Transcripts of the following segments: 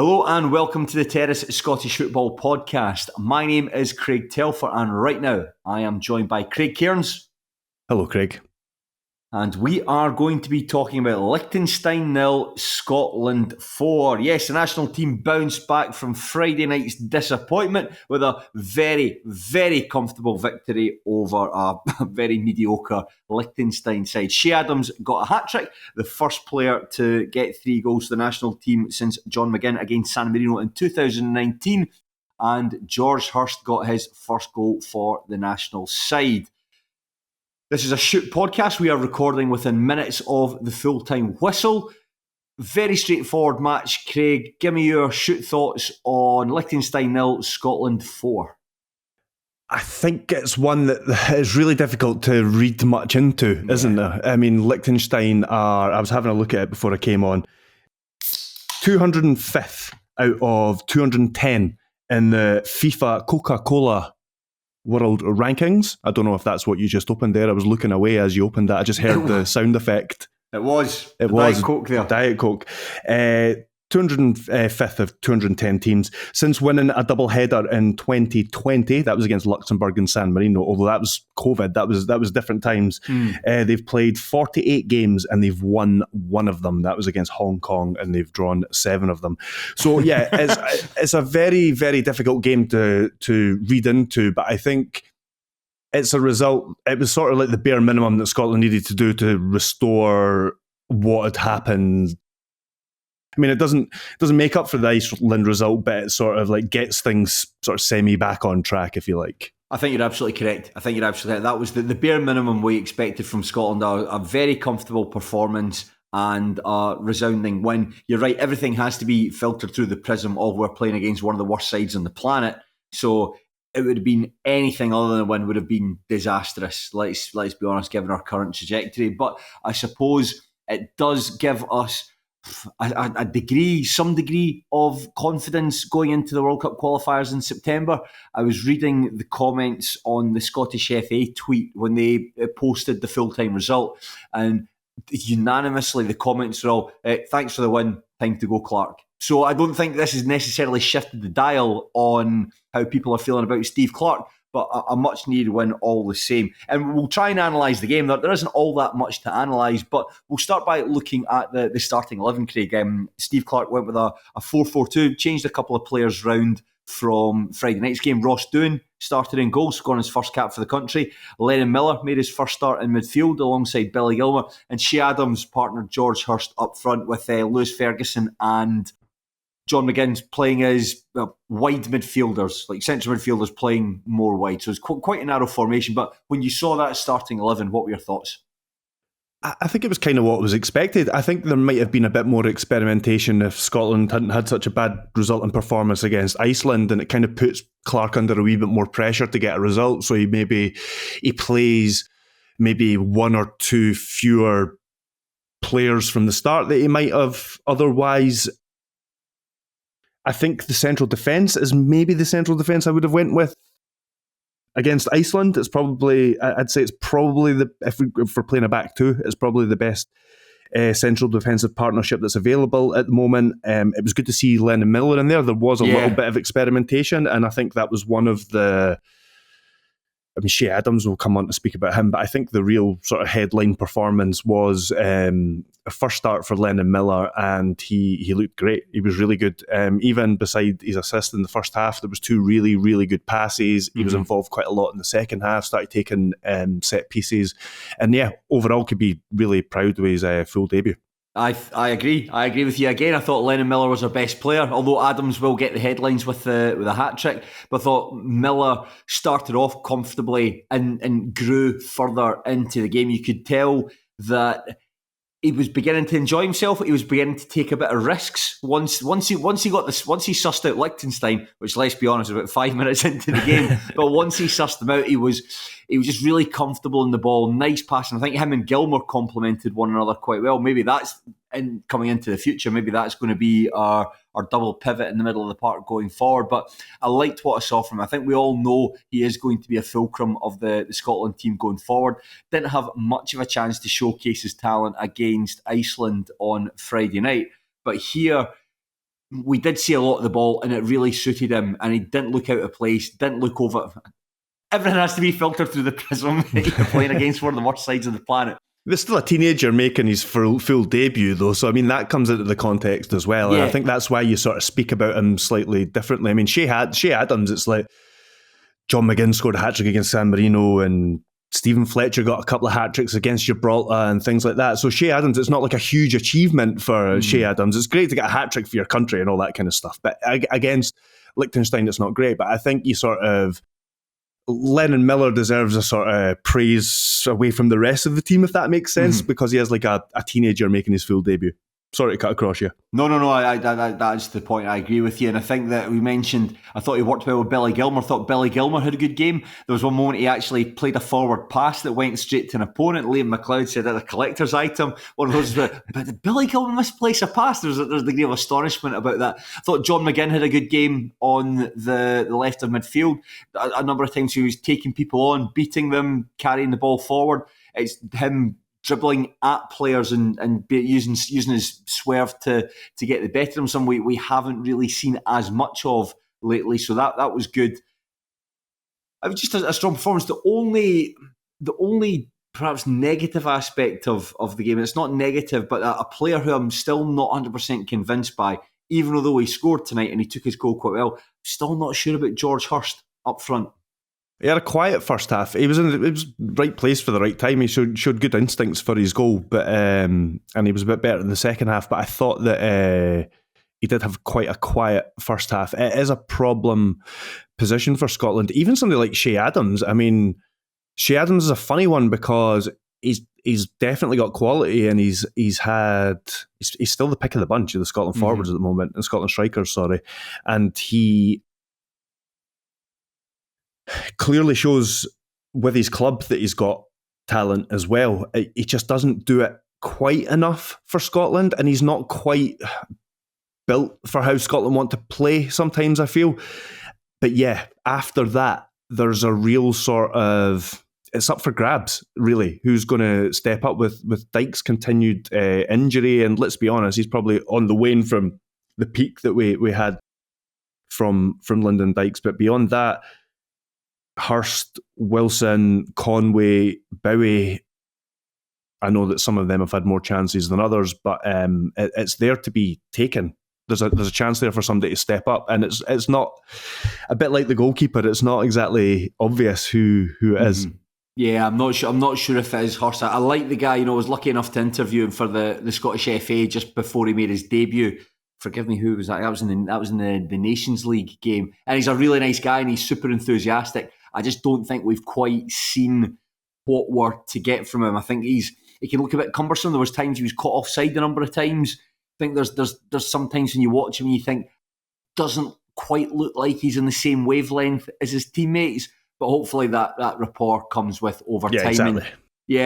Hello and welcome to the Terrace Scottish Football Podcast. My name is Craig Telfer and right now I am joined by Craig Cairns. Hello, Craig. And we are going to be talking about Liechtenstein 0, Scotland 4. Yes, the national team bounced back from Friday night's disappointment with a very, very comfortable victory over a very mediocre Liechtenstein side. Shea Adams got a hat-trick, the first player to get 3 goals to the national team since John McGinn against San Marino in 2019. And George Hurst got his first goal for the national side. This is a shoot podcast. We are recording within minutes of the full-time whistle. Very straightforward match. Craig, give me your shoot thoughts on Liechtenstein 0, Scotland 4. I think it's one that is really difficult to read much into, isn't there? I mean, Liechtenstein I was having a look at it before I came on, 205th out of 210 in the FIFA Coca-Cola World Rankings. I don't know if that's what you just opened there. I was looking away as you opened that. I just heard the sound effect. It was Diet Coke there. Diet Coke. 205th of 210 teams. Since winning a double header in 2020, that was against Luxembourg and San Marino, although that was COVID, that was different times. They've played 48 games and they've won 1 of them. That was against Hong Kong and they've drawn 7 of them. So yeah, it's a very, very difficult game to read into, but I think it's a result. It was sort of like the bare minimum that Scotland needed to do to restore what had happened. I mean, it doesn't make up for the Iceland result, but it sort of like gets things sort of semi back on track, if you like. I think you're absolutely correct. That was the bare minimum we expected from Scotland. A very comfortable performance and a resounding win. You're right, everything has to be filtered through the prism of we're playing against one of the worst sides on the planet. So it would have been anything other than a win would have been disastrous. Let's be honest, given our current trajectory. But I suppose it does give us some degree of confidence going into the World Cup qualifiers in September. I was reading the comments on the Scottish FA tweet when they posted the full-time result, and unanimously the comments are all, thanks for the win, time to go Clark. So I don't think this has necessarily shifted the dial on how people are feeling about Steve Clark, but a much needed win all the same. And we'll try and analyse the game. There isn't all that much to analyse, but we'll start by looking at the starting 11, Craig. Steve Clark went with a 4-4-2, changed a couple of players round from Friday night's game. Ross Doon started in goal, scoring his first cap for the country. Lennon Miller made his first start in midfield alongside Billy Gilmer. And Shea Adams partnered George Hurst up front with Lewis Ferguson and John McGinn's playing as wide midfielders, like central midfielders playing more wide. So it's quite a narrow formation. But when you saw that starting 11, what were your thoughts? I think it was kind of what was expected. I think there might have been a bit more experimentation if Scotland hadn't had such a bad result in performance against Iceland, and it kind of puts Clark under a wee bit more pressure to get a result. So he plays maybe 1 or 2 fewer players from the start that he might have otherwise. I think the central defence is maybe the central defence I would have went with against Iceland. I'd say it's probably if we're playing a back 2, it's probably the best central defensive partnership that's available at the moment. It was good to see Lennon Miller in there. There was a little bit of experimentation, and I think that was one of the. I mean, Shea Adams will come on to speak about him, but I think the real sort of headline performance was a first start for Lennon Miller, and he looked great. He was really good. Even beside his assist in the first half, there was 2 really, really good passes. He was involved quite a lot in the second half, started taking set pieces, and overall could be really proud of his full debut. I agree. I agree with you again. I thought Lennon Miller was our best player, although Adams will get the headlines with a hat-trick. But I thought Miller started off comfortably and grew further into the game. You could tell that he was beginning to enjoy himself. He was beginning to take a bit of risks. Once he sussed out Liechtenstein, which, let's be honest, was about 5 minutes into the game. But once he sussed them out, he was just really comfortable in the ball. Nice passing. I think him and Gilmer complemented one another quite well. Maybe that's coming into the future. Maybe that's going to be our double pivot in the middle of the park going forward. But I liked what I saw from him. I think we all know he is going to be a fulcrum of the Scotland team going forward. Didn't have much of a chance to showcase his talent against Iceland on Friday night. But here, we did see a lot of the ball, and it really suited him, and he didn't look out of place, didn't look over. Everything has to be filtered through the prism. You're playing against one of the worst sides of the planet. There's still a teenager making his full debut, though, so I mean that comes into the context as well, and I think that's why you sort of speak about him slightly differently. I mean, Shea Adams, it's like John McGinn scored a hat-trick against San Marino, and Stephen Fletcher got a couple of hat-tricks against Gibraltar and things like that. So Shea Adams, it's not like a huge achievement for Shea Adams. It's great to get a hat-trick for your country and all that kind of stuff, but against Liechtenstein, it's not great. But I think you sort of... Lennon Miller deserves a sort of praise away from the rest of the team, if that makes sense, because he has like a teenager making his full debut. Sorry to cut across you. No. That's the point. I agree with you. And I think that we mentioned, I thought he worked well with Billy Gilmour. I thought Billy Gilmour had a good game. There was one moment he actually played a forward pass that went straight to an opponent. Liam McLeod said that a collector's item. One of those, but did Billy Gilmour misplace a pass? There's a degree of astonishment about that. I thought John McGinn had a good game on the left of midfield. A number of times he was taking people on, beating them, carrying the ball forward. It's him dribbling at players and using his swerve to get the better of them. Something we haven't really seen as much of lately. So that was good. It was just a strong performance. The only perhaps negative aspect of the game, and it's not negative, but a player who I'm still not 100% convinced by, even though he scored tonight and he took his goal quite well, still not sure about George Hurst up front. He had a quiet first half. He was in the right place for the right time. He showed good instincts for his goal, but and he was a bit better in the second half. But I thought that he did have quite a quiet first half. It is a problem position for Scotland. Even somebody like Shea Adams. I mean, Shea Adams is a funny one because he's definitely got quality, and he's still the pick of the bunch of the Scotland forwards at the moment, and Scotland strikers, sorry, and he clearly shows with his club that he's got talent as well. He just doesn't do it quite enough for Scotland, and he's not quite built for how Scotland want to play sometimes, I feel. But yeah, after that, there's a real sort of... It's up for grabs, really, who's going to step up with Dyke's continued injury. And let's be honest, he's probably on the wane from the peak that we had from Lyndon Dykes. But beyond that, Hurst, Wilson, Conway, Bowie, I know that some of them have had more chances than others, but it's there to be taken. There's a chance there for somebody to step up, and it's not a bit like the goalkeeper. It's not exactly obvious who it is. Yeah, I'm not sure if it is Hurst. I like the guy. I was lucky enough to interview him for the Scottish FA just before he made his debut. Forgive me, who was that? That was in the Nations League game, and he's a really nice guy and he's super enthusiastic. I just don't think we've quite seen what we're to get from him. I think he can look a bit cumbersome. There was times he was caught offside a number of times. I think there's some times when you watch him and you think doesn't quite look like he's in the same wavelength as his teammates. But hopefully that rapport comes with over time. Yeah, exactly.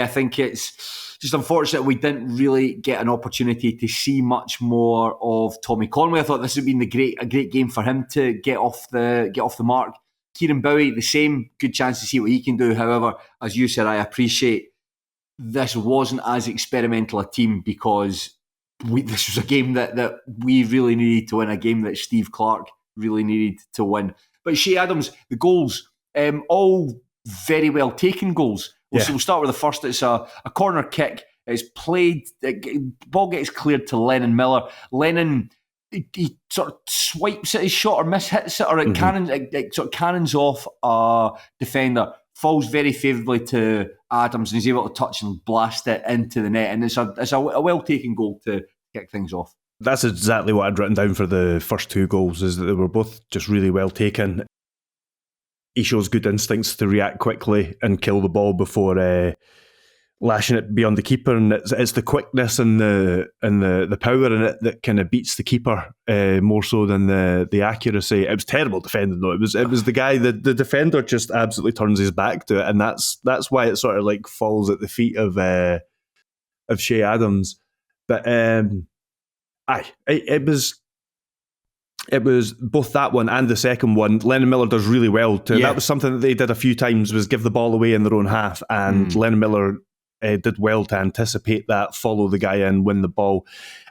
I think it's just unfortunate we didn't really get an opportunity to see much more of Tommy Conway. I thought this would have been a great game for him to get off the mark. Kieran Bowie, the same, good chance to see what he can do. However, as you said, I appreciate this wasn't as experimental a team because this was a game that we really needed to win, a game that Steve Clarke really needed to win. But Shea Adams, the goals, all very well taken goals. So we'll start with the first. It's a corner kick. It's played. Ball gets cleared to Lennon Miller. Lennon, he sort of swipes at his shot or mishits it, or it sort of cannons off a defender. Falls very favourably to Adams, and he's able to touch and blast it into the net. And it's a well taken goal to kick things off. That's exactly what I'd written down for the first two goals, is that they were both just really well taken. He shows good instincts to react quickly and kill the ball before lashing it beyond the keeper, and it's the quickness and the power in it that kind of beats the keeper more so than the accuracy. It was terrible defending though. It was the guy, the defender just absolutely turns his back to it, and that's why it sort of like falls at the feet of Shea Adams. But it was both that one and the second one. Lennon Miller does really well. That was something that they did a few times, was give the ball away in their own half, and Lennon Miller did well to anticipate that, follow the guy in, win the ball,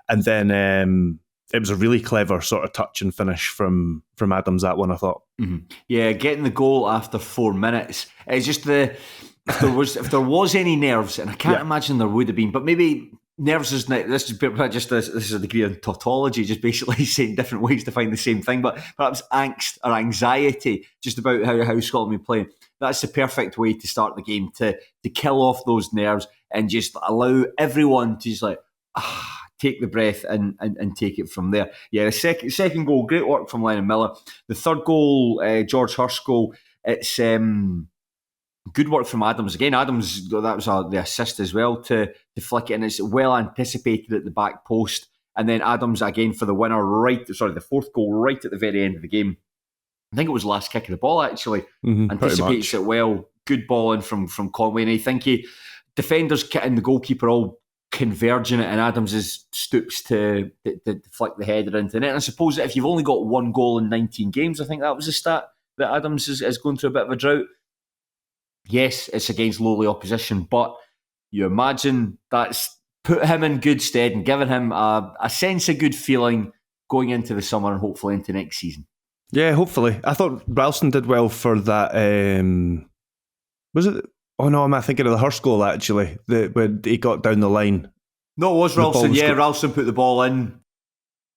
and then it was a really clever sort of touch and finish from Adams, that one, I thought. Mm-hmm. Yeah, getting the goal after 4 minutes. It's just if there was any nerves, and I can't imagine there would have been, but maybe nerves is not, this is a degree of tautology, just basically saying different ways to find the same thing, but perhaps angst or anxiety just about how Scotland be playing. That's the perfect way to start the game, to kill off those nerves and just allow everyone to just take the breath and take it from there. Yeah, the second goal, great work from Lennon Miller. The third goal, George Hurst goal, it's good work from Adams. Again, Adams, that was the assist as well to flick it in. It's well anticipated at the back post. And then Adams again for the winner, the fourth goal right at the very end of the game. I think it was the last kick of the ball, actually. Anticipates it well. Good ball in from Conway. And I think defenders and the goalkeeper all converging it, and Adams stoops to flick the header into the net. And I suppose that if you've only got one goal in 19 games, I think that was the stat, that Adams is going through a bit of a drought. Yes, it's against lowly opposition, but you imagine that's put him in good stead and given him a sense of good feeling going into the summer and hopefully into next season. Yeah, hopefully. I thought Ralston did well for that. Was it? Oh no, I'm thinking of the Hurst goal actually. When he got down the line. No, it was Ralston. Yeah, Ralston put the ball in.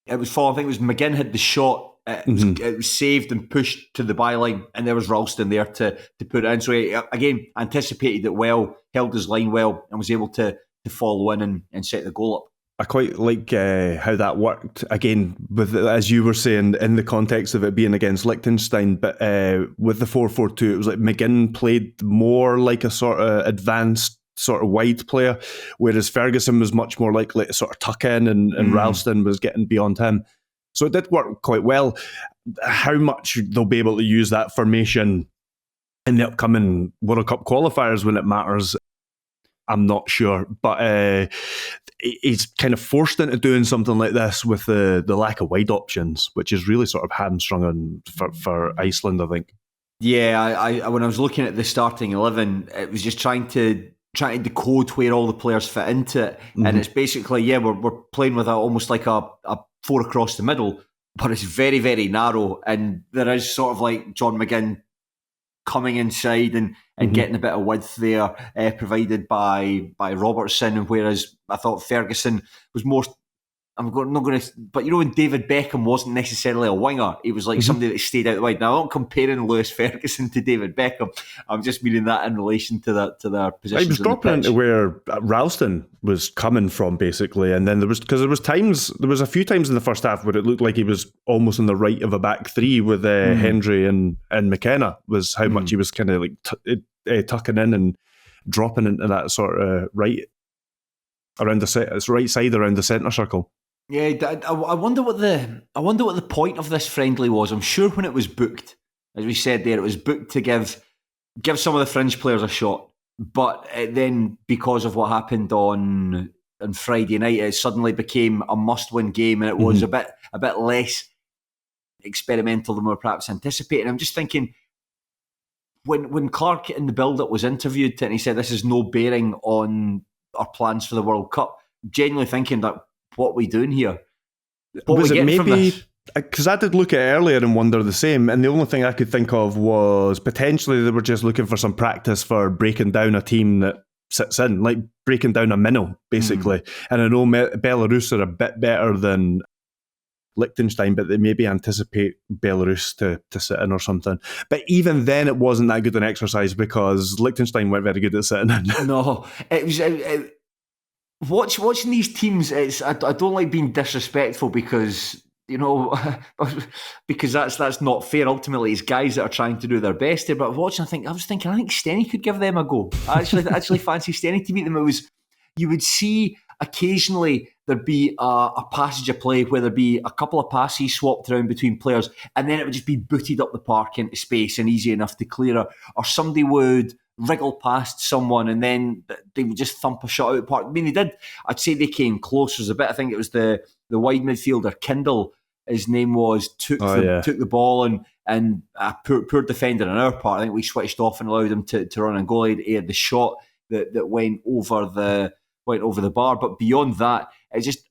It was falling. I think it was McGinn had the shot. It was saved and pushed to the byline, and there was Ralston there to put it in. So he, again, anticipated it well, held his line well, and was able to follow in and set the goal up. I quite like how that worked, again, with, as you were saying, in the context of it being against Liechtenstein, but with the 4-4-2, it was like McGinn played more like a sort of advanced, sort of wide player, whereas Ferguson was much more likely to sort of tuck in, and Ralston was getting beyond him. So it did work quite well. How much they'll be able to use that formation in the upcoming World Cup qualifiers when it matters, I'm not sure. But he's kind of forced into doing something like this with the lack of wide options, which is really sort of hamstrung for Iceland, I think. Yeah, I when I was looking at the starting 11, it was just trying to decode where all the players fit into it. And it's basically, we're playing with almost like a 4 across the middle, but it's very, very narrow. And there is sort of like John McGinn coming inside and getting a bit of width there, provided by Robertson. Whereas I thought Ferguson was more, not going to, but when David Beckham wasn't necessarily a winger, he was like somebody that stayed out wide. Now I'm not comparing Lewis Ferguson to David Beckham. I'm just meaning that in relation to their positions. He was dropping into where Ralston was coming from, basically, and then there was a few times in the first half where it looked like he was almost on the right of a back three with Hendry and McKenna. Was how much he was kind of like tucking in and dropping into that sort of right side around the centre circle. Yeah, I wonder what the point of this friendly was. I'm sure when it was booked, as we said there, it was booked to give some of the fringe players a shot. But then, because of what happened on Friday night, it suddenly became a must-win game, and it was a bit less experimental than we were perhaps anticipating. I'm just thinking, when Clark in the build-up was interviewed and he said this has no bearing on our plans for the World Cup, genuinely thinking that, what are we doing here? What was it maybe? Because I did look at it earlier and wonder the same, and the only thing I could think of was potentially they were just looking for some practice for breaking down a team that sits in, like breaking down a minnow, basically. And I know Belarus are a bit better than Liechtenstein, but they maybe anticipate Belarus to sit in or something. But even then, it wasn't that good an exercise because Liechtenstein weren't very good at sitting in. No, it was... Watching these teams, I don't like being disrespectful because because that's not fair. Ultimately, it's guys that are trying to do their best here. But watching, I think Stenny could give them a go. I actually fancy Stenny to beat them. You would see occasionally there'd be a passage of play where there'd be a couple of passes swapped around between players, and then it would just be booted up the park into space and easy enough to clear, or somebody would wriggle past someone and then they would just thump a shot out of the park. I mean, I'd say they came close. There's a bit, I think it was the wide midfielder, Kindle, his name was, took the ball and poor defender on our part. I think we switched off and allowed him to run and goal. He had the shot that went over the bar. But beyond that, it just,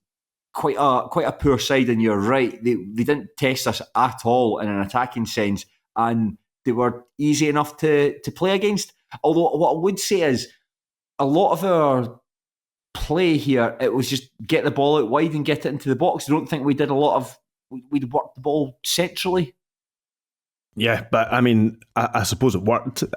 quite a poor side, and you're right. They didn't test us at all in an attacking sense, and they were easy enough to play against. Although what I would say is a lot of our play here, it was just get the ball out wide and get it into the box. I don't think we did a lot of. We'd worked the ball centrally. Yeah, but I mean, I suppose it worked. It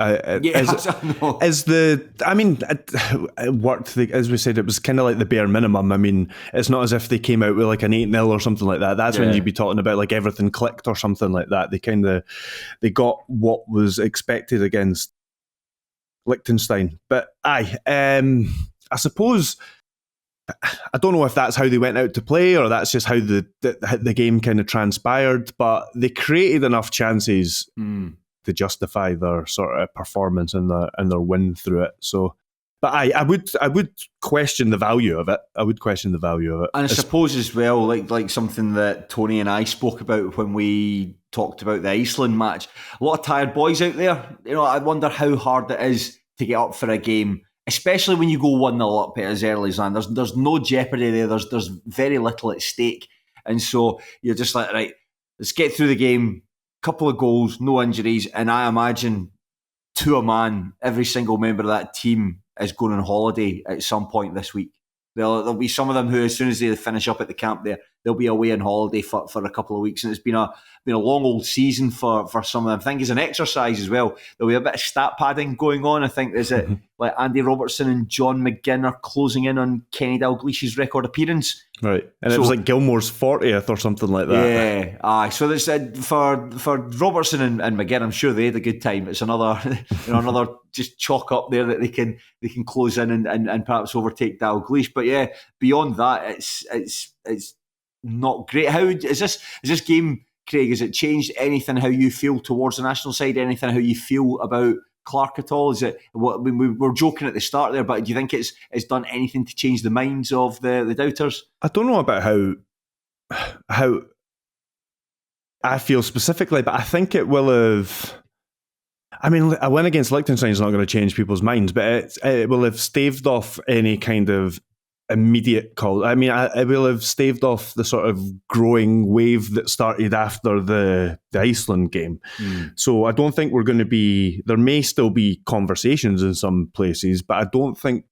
worked. As we said, it was kind of like the bare minimum. I mean, it's not as if they came out with like an 8-0 or something like that. That's when you'd be talking about like everything clicked or something like that. They got what was expected against Liechtenstein. But I suppose, I don't know if that's how they went out to play or that's just how the game kind of transpired, but they created enough chances to justify their sort of performance and their win through it. So, but I would question the value of it. And I suppose as well, like something that Tony and I spoke about when we talked about the Iceland match. A lot of tired boys out there. I wonder how hard it is to get up for a game, especially when you go 1-0 up as early as that. There's no jeopardy there. There's very little at stake. And so you're just like, right, let's get through the game, couple of goals, no injuries. And I imagine, to a man, every single member of that team is going on holiday at some point this week. There'll be some of them who, as soon as they finish up at the camp there, they'll be away on holiday for a couple of weeks. And it's been a long old season for some of them. I think as an exercise as well, there'll be a bit of stat padding going on. I think there's like Andy Robertson and John McGinn are closing in on Kenny Dalglish's record appearance. Right. And it was like Gilmore's 40th or something like that. Yeah. Aye. So there's for Robertson and McGinn, I'm sure they had a good time. It's another another just chalk up there that they can close in and perhaps overtake Dalglish. But yeah, beyond that, it's not great. How is this game, Craig? Has it changed anything how you feel towards the national side? Anything how you feel about Clark at all? Is it? We were joking at the start there, but do you think it's done anything to change the minds of the doubters? I don't know about how I feel specifically, but I think it will have. I mean, a win against Liechtenstein is not going to change people's minds, but it will have staved off any kind of immediate call. I mean, it will have staved off the sort of growing wave that started after the Iceland game. So I don't think we're going to be. There may still be conversations in some places, but I don't think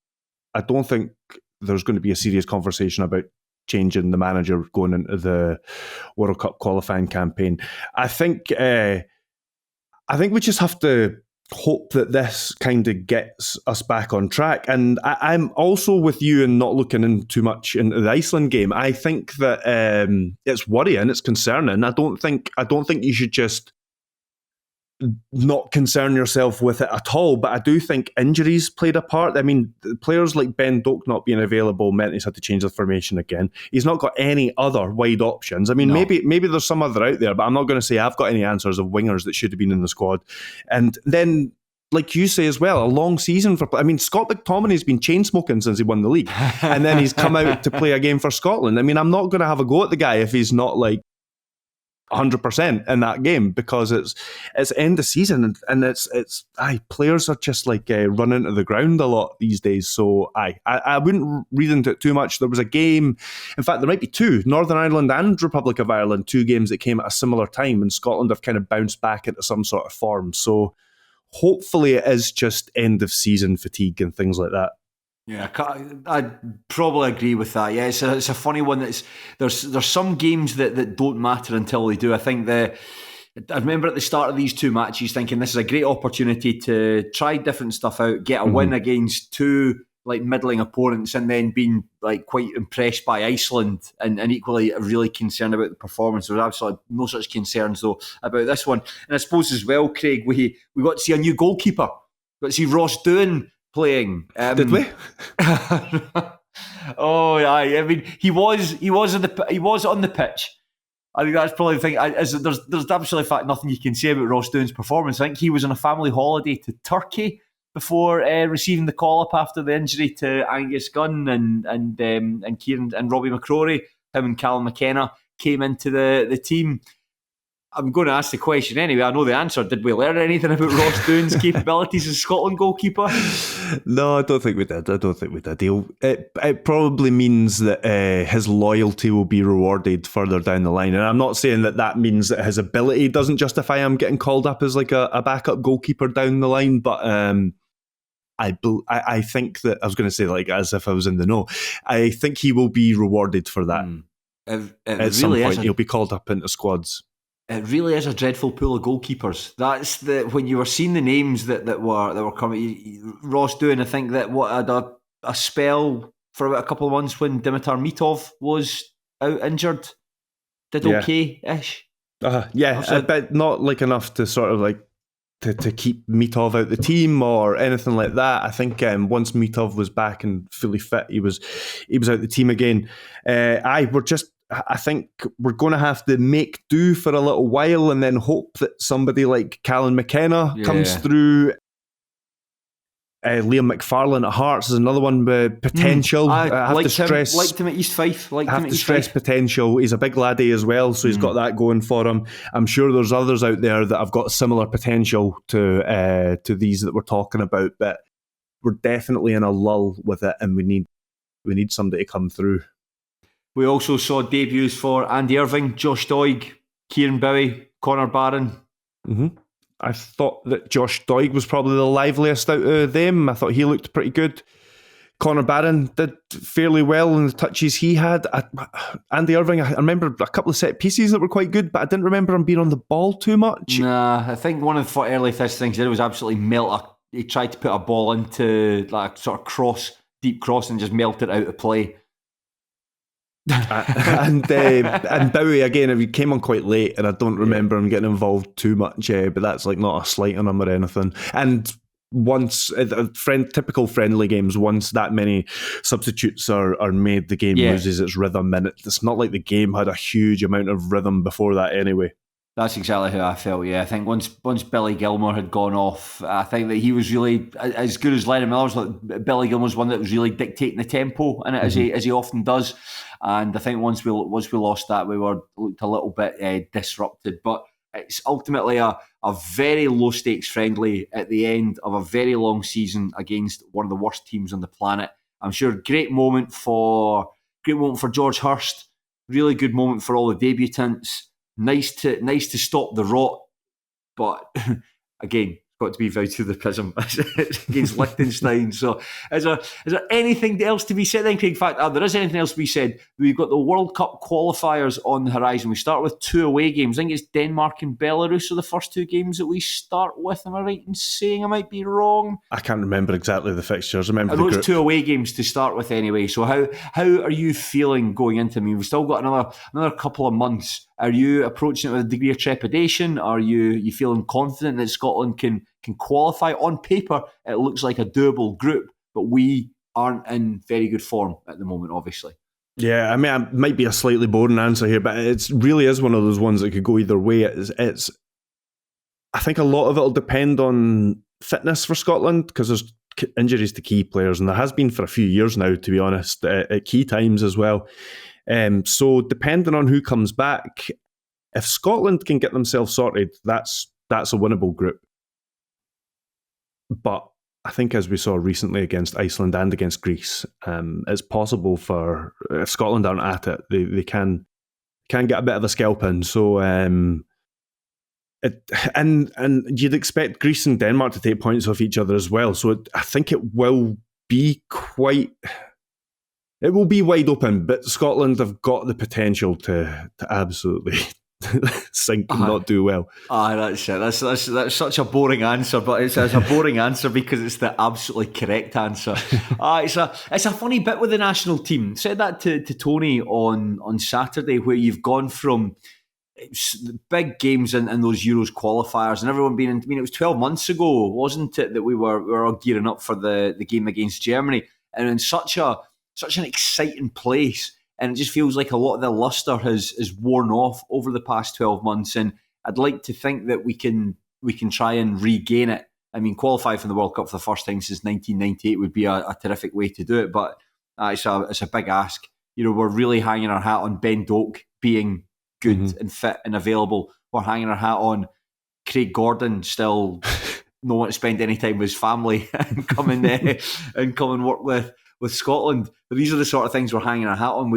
there's going to be a serious conversation about changing the manager going into the World Cup qualifying campaign. I think we just have to hope that this kind of gets us back on track. And I'm also with you in not looking in too much into the Iceland game. I think that it's worrying, it's concerning. I don't think you should just not concern yourself with it at all, but I do think injuries played a part. I mean, players like Ben Doak not being available meant he's had to change the formation again. He's not got any other wide options. I mean, maybe there's some other out there, but I'm not going to say I've got any answers of wingers that should have been in the squad. And then, like you say as well, a long season for. I mean, Scott McTominay's been chain smoking since he won the league, and then he's come out to play a game for Scotland. I mean, I'm not going to have a go at the guy if he's not like 100% in that game, because it's end of season and it's players are just like running to the ground a lot these days. So I wouldn't read into it too much. There was a game, in fact there might be two, Northern Ireland and Republic of Ireland, two games that came at a similar time, and Scotland have kind of bounced back into some sort of form. So hopefully it is just end of season fatigue and things like that. Yeah, I'd probably agree with that. Yeah, it's a funny one. There's some games that don't matter until they do. I think I remember at the start of these two matches thinking this is a great opportunity to try different stuff out, get a win against two like middling opponents, and then being like quite impressed by Iceland and equally really concerned about the performance. There was absolutely no such concerns though about this one. And I suppose as well, Craig, we got to see a new goalkeeper. We got to see Ross Doohan playing. Did we? Oh yeah, I mean he was on the pitch. I think that's probably the thing. There's absolutely fact nothing you can say about Ross Doohan's performance. I think he was on a family holiday to Turkey before receiving the call up after the injury to Angus Gunn and Kieran and Robbie McCrory. Him and Callum McKenna came into the team. I'm going to ask the question anyway. I know the answer. Did we learn anything about Ross Doon's capabilities as Scotland goalkeeper? No, I don't think we did. It probably means that his loyalty will be rewarded further down the line. And I'm not saying that means that his ability doesn't justify him getting called up as like a backup goalkeeper down the line. But I think that, I was going to say like as if I was in the know, I think he will be rewarded for that. At some point, he'll be called up into squads. It really is a dreadful pool of goalkeepers. That's when you were seeing the names that were coming. Ross Doon, I think that had a spell for about a couple of months when Dimitar Mitov was out injured. Did okay-ish. But not like enough to sort of like to keep Mitov out the team or anything like that. I think once Mitov was back and fully fit, he was out the team again. I think we're going to have to make do for a little while and then hope that somebody like Callan McKenna comes through. Liam McFarlane at Hearts is another one with potential. I have to stress, liked him at East Fife. Potential. He's a big laddie as well, so he's got that going for him. I'm sure there's others out there that have got similar potential to these that we're talking about, but we're definitely in a lull with it, and we need somebody to come through. We also saw debuts for Andy Irving, Josh Doig, Kieran Bowie, Connor Barron. Mm-hmm. I thought that Josh Doig was probably the liveliest out of them. I thought he looked pretty good. Connor Barron did fairly well in the touches he had. Andy Irving, I remember a couple of set pieces that were quite good, but I didn't remember him being on the ball too much. Nah, I think one of the early first things he did was absolutely melt. He tried to put a ball into like a sort of deep cross and just melt it out of play. And Bowie again, he came on quite late, and I don't remember him getting involved too much. But that's like not a slight on him or anything. And once typical friendly games, once that many substitutes are made, the game loses its rhythm, and it's not like the game had a huge amount of rhythm before that anyway. That's exactly how I felt, yeah. I think once Billy Gilmour had gone off, I think that he was really, as good as Lennon Miller was, like Billy Gilmour's one that was really dictating the tempo in it, as he often does. And I think once we lost that, we looked a little bit disrupted. But it's ultimately a very low-stakes friendly at the end of a very long season against one of the worst teams on the planet. I'm sure great moment for George Hurst, really good moment for all the debutants. Nice to stop the rot, but again, got to be vowed to the prism against Liechtenstein. So, is there anything else to be said then, Craig? In fact, there is anything else to be said. We've got the World Cup qualifiers on the horizon. We start with 2 away games. I think it's Denmark and Belarus are the first 2 games that we start with. Am I right in saying? I might be wrong. I can't remember exactly the fixtures. I know it's 2 away games to start with anyway. So how are you feeling going into? I mean, we've still got another couple of months. Are you approaching it with a degree of trepidation? Are you feeling confident that Scotland can qualify? On paper, it looks like a doable group, but we aren't in very good form at the moment, obviously. Yeah, I mean, it might be a slightly boring answer here, but it really is one of those ones that could go either way. It's I think a lot of it will depend on fitness for Scotland, because there's injuries to key players, and there has been for a few years now, to be honest, at key times as well. So depending on who comes back, if Scotland can get themselves sorted, that's a winnable group. But I think, as we saw recently against Iceland and against Greece, it's possible for, if Scotland aren't at it, they can get a bit of a scalping. So and you'd expect Greece and Denmark to take points off each other as well. So I think it will be it will be wide open, but Scotland have got the potential to absolutely sink and not do well. That's it. That's such a boring answer, but it's a boring answer because it's the absolutely correct answer. It's a funny bit with the national team. Said that to Tony on Saturday, where you've gone from big games in those Euros qualifiers and everyone being in. I mean, it was 12 months ago, wasn't it, that we were all gearing up for the game against Germany, and in such an exciting place, and it just feels like a lot of the lustre has worn off over the past 12 months, and I'd like to think that we can try and regain it. I mean, qualify for the World Cup for the first time since 1998 would be a terrific way to do it, but it's a big ask. You know, we're really hanging our hat on Ben Doak being good and fit and available, we're hanging our hat on. Craig Gordon still no want to spend any time with his family and come and work with Scotland. But these are the sort of things we're hanging our hat on.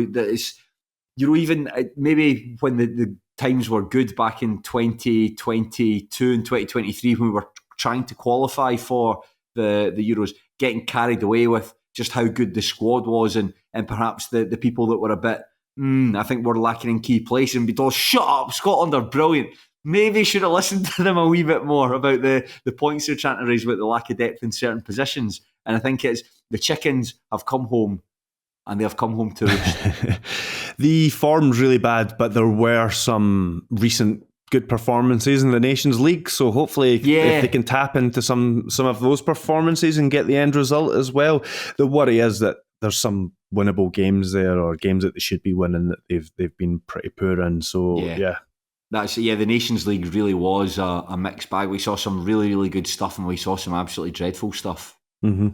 Even maybe when the times were good back in 2022 and 2023 when we were trying to qualify for the Euros, getting carried away with just how good the squad was and perhaps the people that were a bit, I think we're lacking in key place and be told, shut up, Scotland are brilliant. Maybe should have listened to them a wee bit more about the points they're trying to raise about the lack of depth in certain positions. And I think it's the chickens have come home and they have come home to roost. The form's really bad, but there were some recent good performances in the Nations League. So hopefully if they can tap into some of those performances and get the end result as well. The worry is that there's some winnable games there or games that they should be winning that they've been pretty poor in. So the Nations League really was a mixed bag. We saw some really, really good stuff and we saw some absolutely dreadful stuff. Mm-hmm.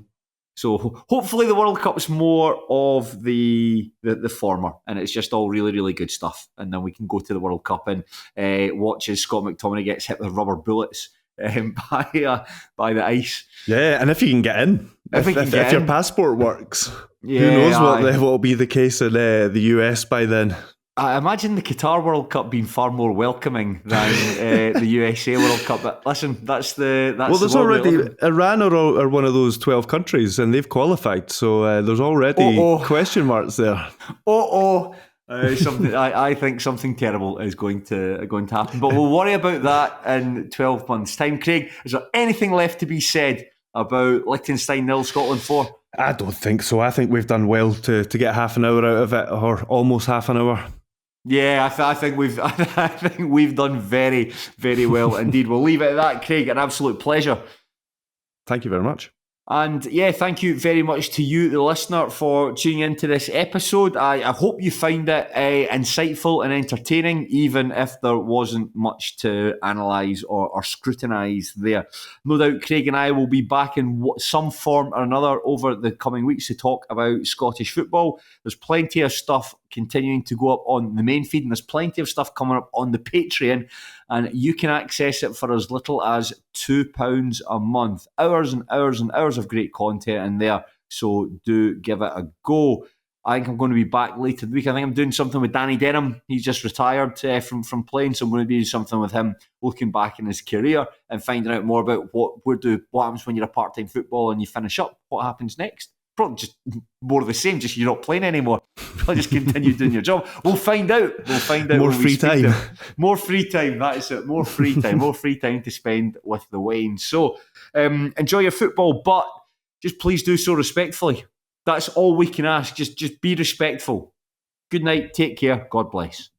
So hopefully the World Cup's more of the former and it's just all really, really good stuff. And then we can go to the World Cup and watch as Scott McTominay gets hit with rubber bullets by the ice. Yeah, and if you can get in. If your passport works. Who knows what will be the case in the US by then. I imagine the Qatar World Cup being far more welcoming than the USA World Cup. But listen, that's there's already Iran are one of those 12 countries, and they've qualified. So there's already question marks there. Something I think something terrible is going to happen. But we'll worry about that in 12 months' time. Craig, is there anything left to be said about Liechtenstein 0, Scotland 4? I don't think so. I think we've done well to get half an hour out of it, or almost half an hour. Yeah, I think we've done very, very well indeed. We'll leave it at that, Craig. An absolute pleasure. Thank you very much. And thank you very much to you, the listener, for tuning into this episode. I hope you find it insightful and entertaining, even if there wasn't much to analyse or scrutinise there. No doubt Craig and I will be back in some form or another over the coming weeks to talk about Scottish football. There's plenty of stuff continuing to go up on the main feed, and there's plenty of stuff coming up on the Patreon, and you can access it for as little as £2 a month. Hours and hours and hours of great content in there, so do give it a go. I think I'm going to be back later in the week. I think I'm doing something with Danny Denham. He's just retired from playing, so I'm going to be doing something with him, looking back in his career and finding out more about what happens when you're a part-time footballer and you finish up, what happens next. Probably just more of the same, just you're not playing anymore. Probably just continue doing your job. We'll find out. More free time. More free time, that's it. More free time. More free time to spend with the Wayne. So enjoy your football, but just please do so respectfully. That's all we can ask. Just be respectful. Good night, take care, God bless.